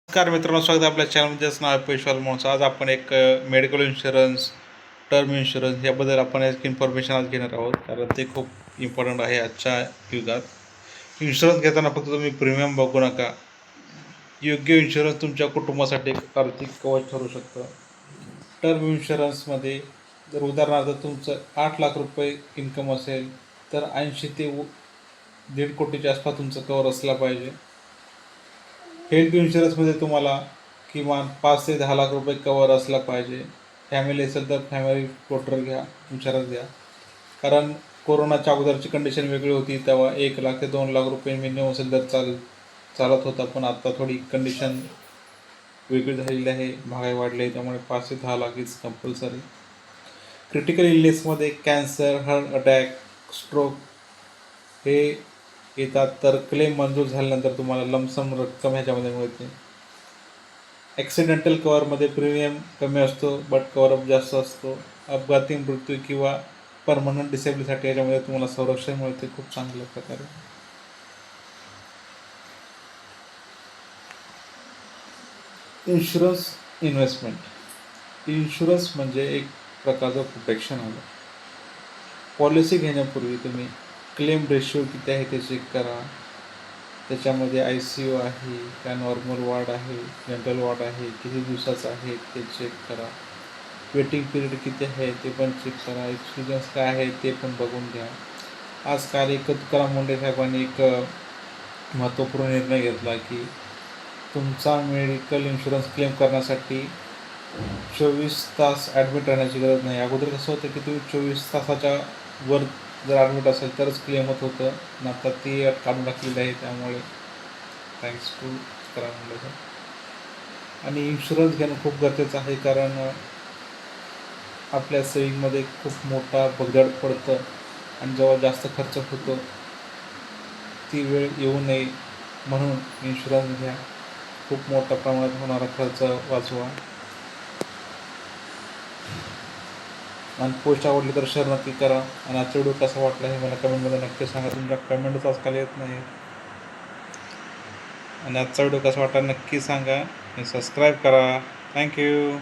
नमस्कार मित्रांनो, स्वागत आहे आपल्या चॅनलमध्येच. नाव आहे पेशवाल मोहनचं. आज आपण एक मेडिकल इन्शुरन्स, टर्म इन्शुरन्स याबद्दल आपण एक इन्फॉर्मेशन आज घेणार आहोत, कारण ते खूप इम्पॉर्टंट आहे आजच्या युगात. इन्शुरन्स घेताना फक्त तुम्ही प्रीमियम बघू नका. योग्य इन्शुरन्स तुमच्या कुटुंबासाठी एक आर्थिक कवच ठरू शकतं. टर्म इन्शुरन्समध्ये जर उदाहरणार्थ तुमचं 8 लाख रुपये इन्कम असेल तर 80 ते 1.5 कोटीच्या आसपास तुमचं कवर असला पाहिजे. हेल्थ इन्शुरन्समध्ये तुम्हाला किमान 5 ते 10 लाख रुपये कवर असला पाहिजे. फॅमिली असेल तर फॅमिली फ्लोटर घ्या, इन्शुरन्स घ्या. कारण कोरोनाच्या अगोदरची कंडिशन वेगळी होती, तेव्हा 1 लाख ते 2 लाख रुपये मिनिमम असेल तर चालत होता. पण आता थोडी कंडिशन वेगळी झालेली आहे, महागाई वाढली आहे, त्यामुळे 5 ते 10 लाख इज कंपल्सरी. क्रिटिकल इलनेसमध्ये कॅन्सर, हार्ट अटॅक, स्ट्रोक हे येतात, तर क्लेम मंजूर झाल्यानंतर तुम्हाला लमसम रक्कम ह्याच्यामध्ये मिळते. ॲक्सिडेंटल कवरमध्ये प्रीमियम कमी असतो बट कवरअप जास्त असतो. अपघाती मृत्यू किंवा परमनंट डिसेबिलिटीसाठी याच्यामध्ये तुम्हाला संरक्षण मिळते खूप चांगल्या प्रकारे. इन्शुरन्स इन्शुरन्स म्हणजे एक प्रकारचं प्रोटेक्शन आलं. पॉलिसी घेण्यापूर्वी तुम्ही क्लेम रेशो किती आहे ते चेक करा. त्याच्यामध्ये ICU आहे का, नॉर्मल वॉर्ड आहे, जनरल वॉर्ड आहे, किती दिवसाचं आहे ते चेक करा. वेटिंग पिरियड किती आहे ते पण चेक करा. एक्सपिरियन्स काय आहे ते पण बघून घ्या. आजकाल तुकाराम मुंडे साहेबांनी एक महत्त्वपूर्ण निर्णय घेतला की तुमचा मेडिकल इन्शुरन्स क्लेम करण्यासाठी 24 तास ॲडमिट राहण्याची गरज नाही. अगोदर कसं होतं की तुम्ही 24 तासाच्या वर जर ॲडमिट असेल तरच क्लेम होत होतं, आणि आता ती अट काढून टाकलेली आहे. त्यामुळे थँक्स टू करा म्हणलं. आणि इन्शुरन्स घेणं खूप गरजेचं आहे, कारण आपल्या सेविंगमध्ये खूप मोठा भगदाड पडतं, आणि जेव्हा जास्त खर्च होतो ती वेळ येऊ नये म्हणून इन्शुरन्स घ्या. खूप मोठ्या प्रमाणात होणारा खर्च वाचवा. आणि पोस्ट आवडली तर शेअर नक्की करा. आणि आजचा व्हिडिओ कसा वाटला हे मला कमेंटमध्ये नक्की सांगा. तुमच्या कमेंटच आजकाल येत नाही. आणि आजचा व्हिडिओ कसा वाटला नक्की सांगा आणि सबस्क्राईब करा. थँक्यू.